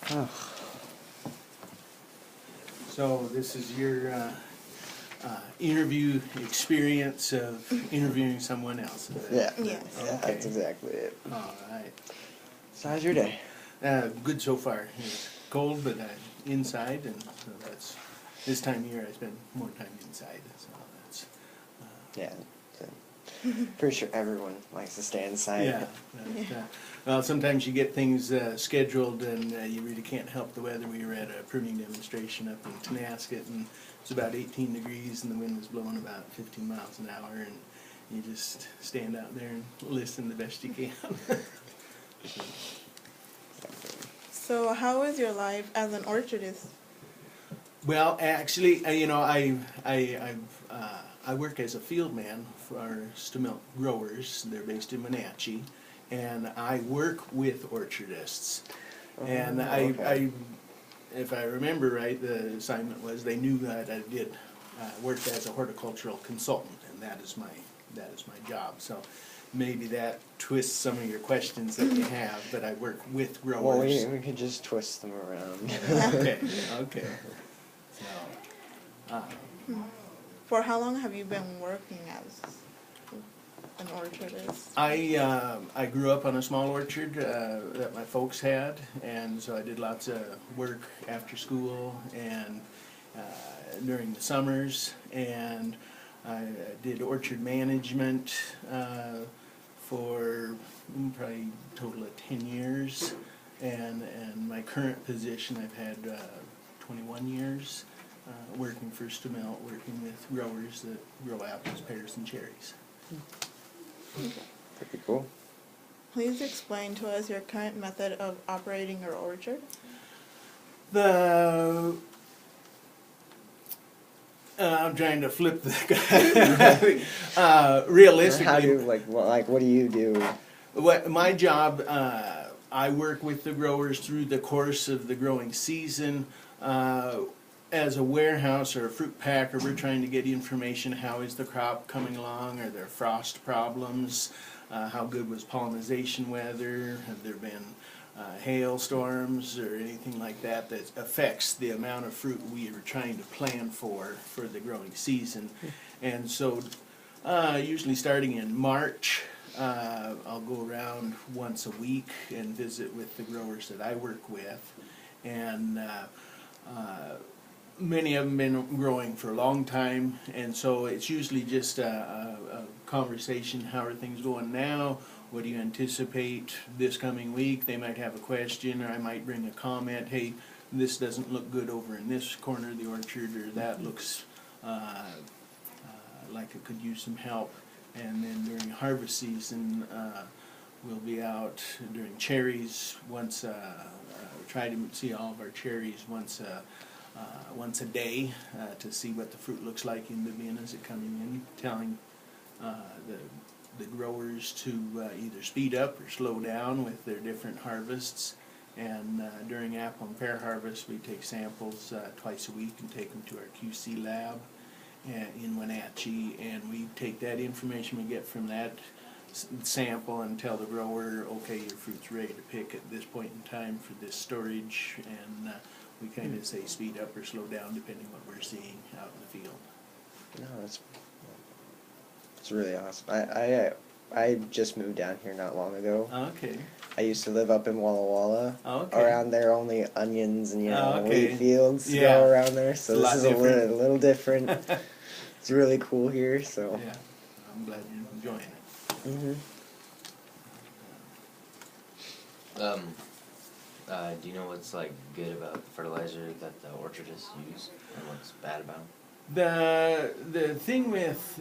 Oh. So this is your interview experience of interviewing someone else. Yeah. Yes. Yeah, Okay. that's exactly it. All right. So how's your day? Good so far. It's cold, but inside, and so that's this time of year I spend more time inside. So that's Yeah. So, pretty sure everyone likes to stay inside. yeah. Well, sometimes you get things scheduled, and you really can't help the weather. We were at a pruning demonstration up in Tenasket, and it's about 18 degrees, and the wind was blowing about 15 miles an hour, and you just stand out there and listen the best you can. So how is your life as an orchardist? Well, actually, I work as a field man for Stemilk growers. They're based in Wenatchee, and I work with orchardists. And okay. if I remember right, the assignment was they knew that I did work as a horticultural consultant, and that is my job. So maybe that twists some of your questions that you have. But I work with growers. Well, we could just twist them around. Okay. So, For how long have you been working as an orchardist? I grew up on a small orchard that my folks had, and so I did lots of work after school and during the summers, and I did orchard management for probably a total of 10 years, and my current position I've had 21 years working for Stemilk, working with growers that grow apples, pears, and cherries. Pretty cool. Please explain to us your current method of operating your orchard. I'm trying to flip the guy. Realistically, How do you, what do you do? my job, I work with the growers through the course of the growing season. As a warehouse or a fruit packer, we're trying to get information. How is the crop coming along? Are there frost problems? How good was pollination weather? Have there been hailstorms or anything like that that affects the amount of fruit we are trying to plan for the growing season? And so usually starting in March, I'll go around once a week and visit with the growers that I work with, and many of them been growing for a long time, and so it's usually just a conversation. How are things going now? What do you anticipate this coming week? They might have a question, or I might bring a comment. Hey, this doesn't look good over in this corner of the orchard, or that looks like it could use some help. And then during harvest season, we'll be out during cherries once, try to see all of our cherries once a day to see what the fruit looks like in the bin as it coming in, telling the growers to either speed up or slow down with their different harvests. And during apple and pear harvest, we take samples twice a week and take them to our QC lab in Wenatchee, and we take that information we get from that sample and tell the grower, okay, your fruit's ready to pick at this point in time for this storage, and we kind of say speed up or slow down depending what we're seeing out in the field. No, it's really awesome. I just moved down here not long ago. Okay. I used to live up in Walla Walla. Okay. Around there, only onions and Okay. wheat fields Yeah. grow around there. So It's a this lot is a little different. It's really cool here. So. Yeah, I'm glad you're enjoying it. Mhm. Do you know what's good about the fertilizer that the orchardists use, and what's bad about them? The thing with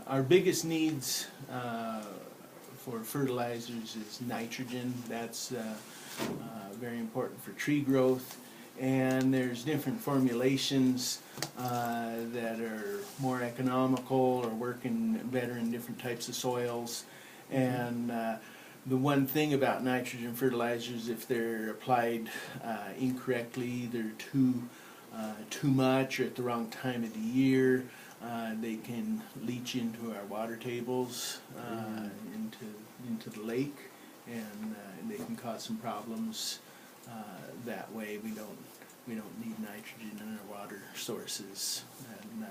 our biggest needs for fertilizers is nitrogen. That's very important for tree growth, and there's different formulations that are more economical or working better in different types of soils. And the one thing about nitrogen fertilizers, if they're applied incorrectly, they're too much or at the wrong time of the year, they can leach into our water tables, into the lake, and they can cause some problems that way. We don't need nitrogen in our water sources. And,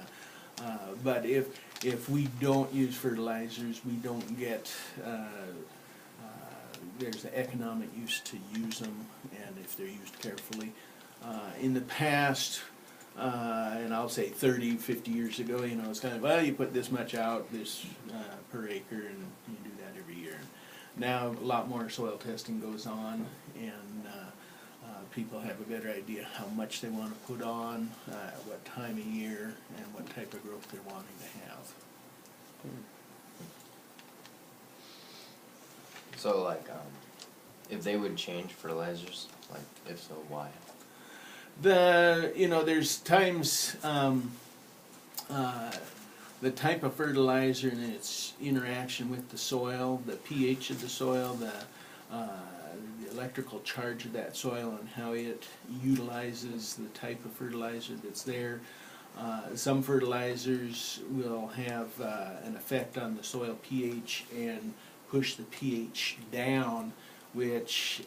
but if we don't use fertilizers, we don't get, there's the economic use to use them, and if they're used carefully. In the past, and I'll say 30, 50 years ago, you know, it's kind of, well, you put this much out, this per acre, and you do that every year. Now a lot more soil testing goes on, and people have a better idea how much they want to put on, what time of year, and what type of growth they're wanting to have. So like, if they would change fertilizers, like if so, why? You know, there's times, the type of fertilizer and its interaction with the soil, the pH of the soil, the electrical charge of that soil, and how it utilizes the type of fertilizer that's there. Some fertilizers will have an effect on the soil pH and push the pH down, which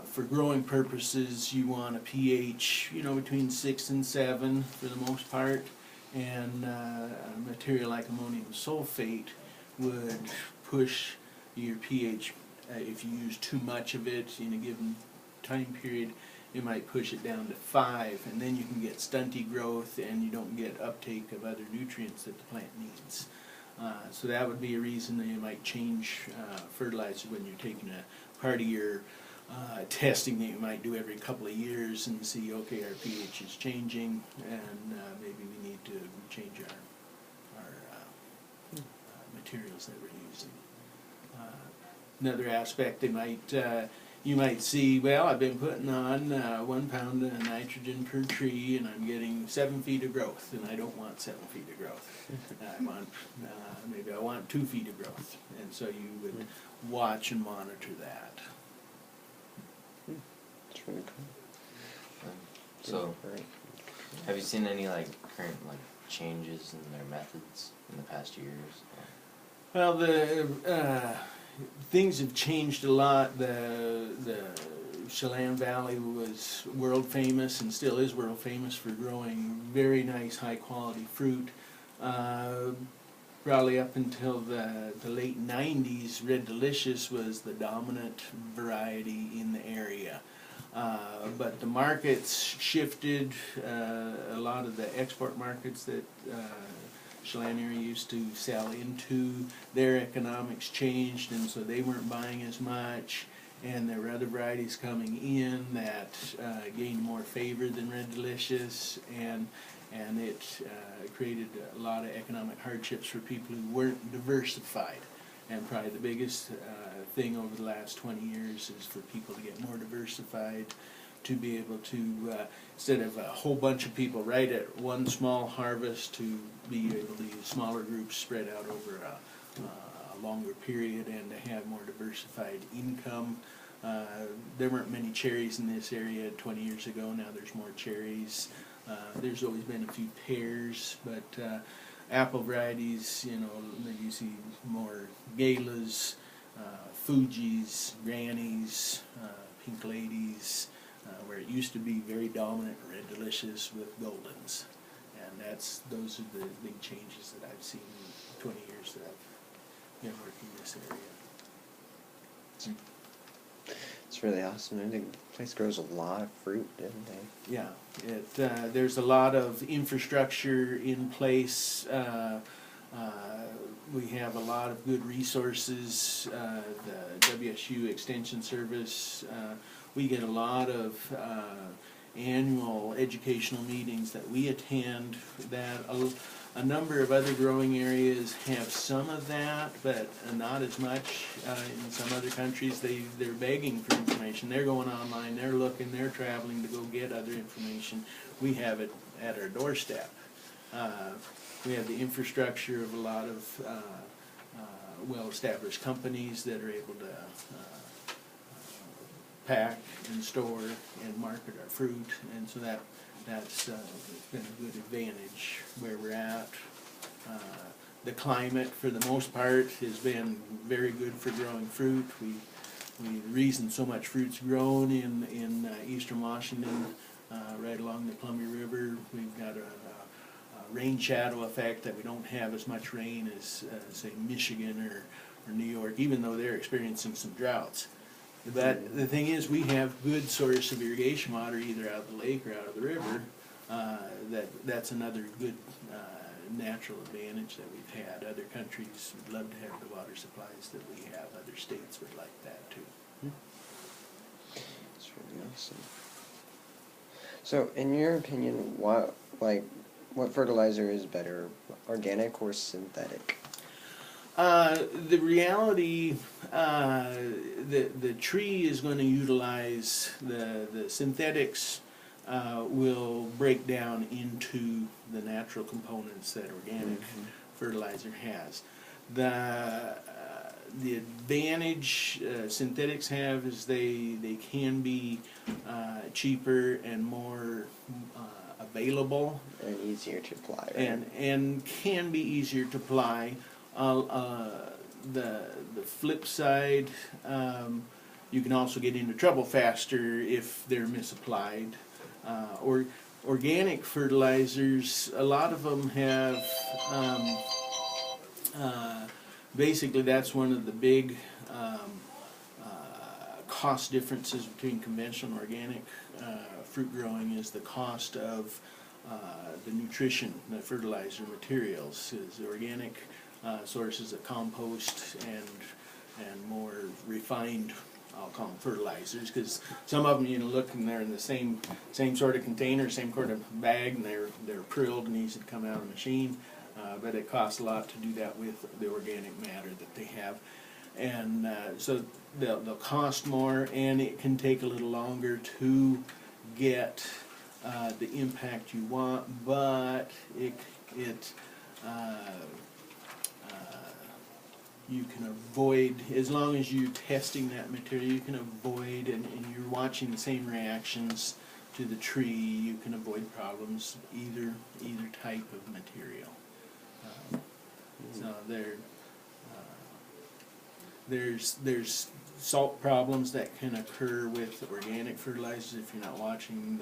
for growing purposes you want a pH, you know, between 6 and 7 for the most part, and a material like ammonium sulfate would push your pH, if you use too much of it in a given time period, it might push it down to 5, and then you can get stunty growth and you don't get uptake of other nutrients that the plant needs. So that would be a reason that you might change fertilizer when you're taking a part of your testing that you might do every couple of years and see, okay, our pH is changing, and maybe we need to change our materials that we're using. Another aspect, they might you might see, well, I've been putting on 1 pound of nitrogen per tree, and I'm getting 7 feet of growth, and I don't want 7 feet of growth. I want maybe I want 2 feet of growth, and so you would watch and monitor that. It's really cool. So, Right. have you seen any like current like changes in their methods in the past years? Well, the things have changed a lot. The Chelan Valley was world famous and still is world famous for growing very nice, high quality fruit. Probably up until the late 90s, Red Delicious was the dominant variety in the area. But the markets shifted. A lot of the export markets that Chelan area used to sell into, their economics changed, and so they weren't buying as much, and there were other varieties coming in that gained more favor than Red Delicious, and it created a lot of economic hardships for people who weren't diversified. And probably the biggest thing over the last 20 years is for people to get more diversified, to be able to, instead of a whole bunch of people right at one small harvest, to be able to use smaller groups spread out over a longer period, and to have more diversified income. There weren't many cherries in this area 20 years ago. Now there's more cherries. There's always been a few pears, but apple varieties, you know, you see more galas, Fuji's, Grannies, Pink Ladies, where it used to be very dominant Red Delicious with Goldens. And those are the big changes that I've seen in 20 years that I've been working in this area. It's really awesome. And the place grows a lot of fruit, didn't they? Yeah, there's a lot of infrastructure in place. We have a lot of good resources. The WSU Extension Service, we get a lot of annual educational meetings that we attend. That a number of other growing areas have some of that, but not as much. In some other countries, they're begging for information. They're going online, they're looking, they're traveling to go get other information. We have it at our doorstep. We have the infrastructure of a lot of well-established companies that are able to pack and store and market our fruit, and so that's been a good advantage where we're at. The climate, for the most part, has been very good for growing fruit. the reason so much fruit's grown in eastern Washington, right along the Columbia River, we've got a rain shadow effect that we don't have as much rain as say Michigan or New York, even though they're experiencing some droughts. But the thing is, we have good source of irrigation water either out of the lake or out of the river. That's another good natural advantage that we've had. Other countries would love to have the water supplies that we have. Other states would like that too. That's really awesome. So, in your opinion, what fertilizer is better, organic or synthetic? The reality, the tree is going to utilize the synthetics. Will break down into the natural components that organic fertilizer has. The advantage synthetics have is they can be cheaper and more available And easier to apply, right? and can be easier to apply. The flip side, you can also get into trouble faster if they're misapplied. Or organic fertilizers, a lot of them have, basically that's one of the big cost differences between conventional and organic fruit growing is the cost of the nutrition, the fertilizer materials. Is organic sources of compost and more refined, I'll call them fertilizers, because some of them you look and they're in the same sort of container, same sort of bag, and they're prilled and easy to come out of the machine. But it costs a lot to do that with the organic matter that they have, and so they'll cost more, and it can take a little longer to get the impact you want, but you can avoid, as long as you're testing that material, you can avoid, and you're watching the same reactions to the tree, you can avoid problems either type of material. So there's salt problems that can occur with organic fertilizers if you're not watching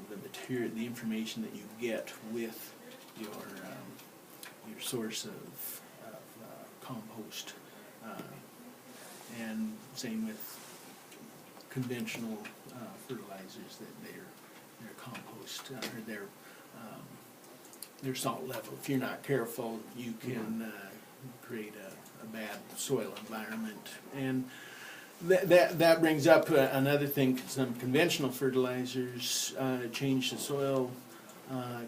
the material, the information that you get with your source of compost, and same with conventional fertilizers, that their compost or their salt level. If you're not careful, you can create a bad soil environment, and that brings up another thing. Some conventional fertilizers change the soil.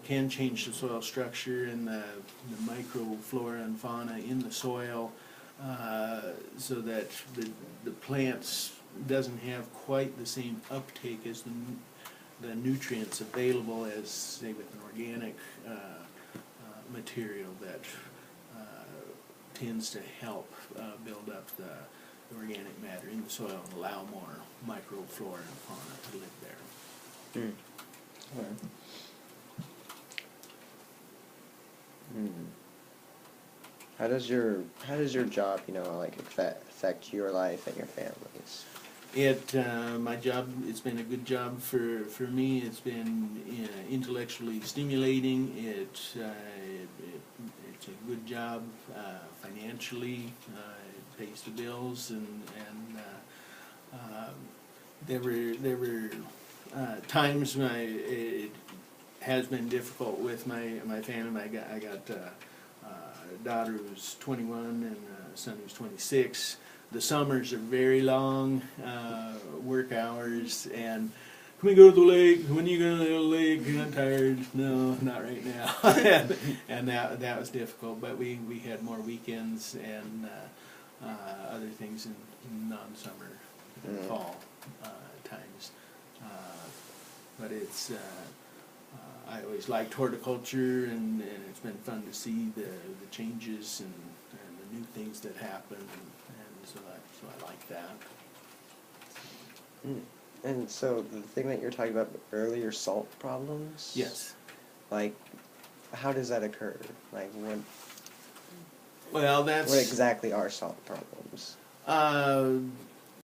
Can change the soil structure and the microflora and fauna in the soil, so that the plants doesn't have quite the same uptake as the nutrients available as, say, with an organic material that tends to help build up the organic matter in the soil and allow more microflora and fauna to live there. Right. How does your job, affect your life and your family's? My job, it's been a good job for me. It's been intellectually stimulating. It's a good job financially. It pays the bills, and there were times when it has been difficult with my family. I got a daughter who's 21 and a son who's 26. The summers are very long, work hours, and can we go to the lake? When are you going to the lake? I'm tired. No, not right now. and that was difficult, but we had more weekends and other things in non-summer fall times. But it's I always liked horticulture, and it's been fun to see the changes and the new things that happen, and so I like that. And so the thing that you're talking about earlier, salt problems? Yes. Like, how does that occur? Like, Well, what exactly are salt problems? Uh,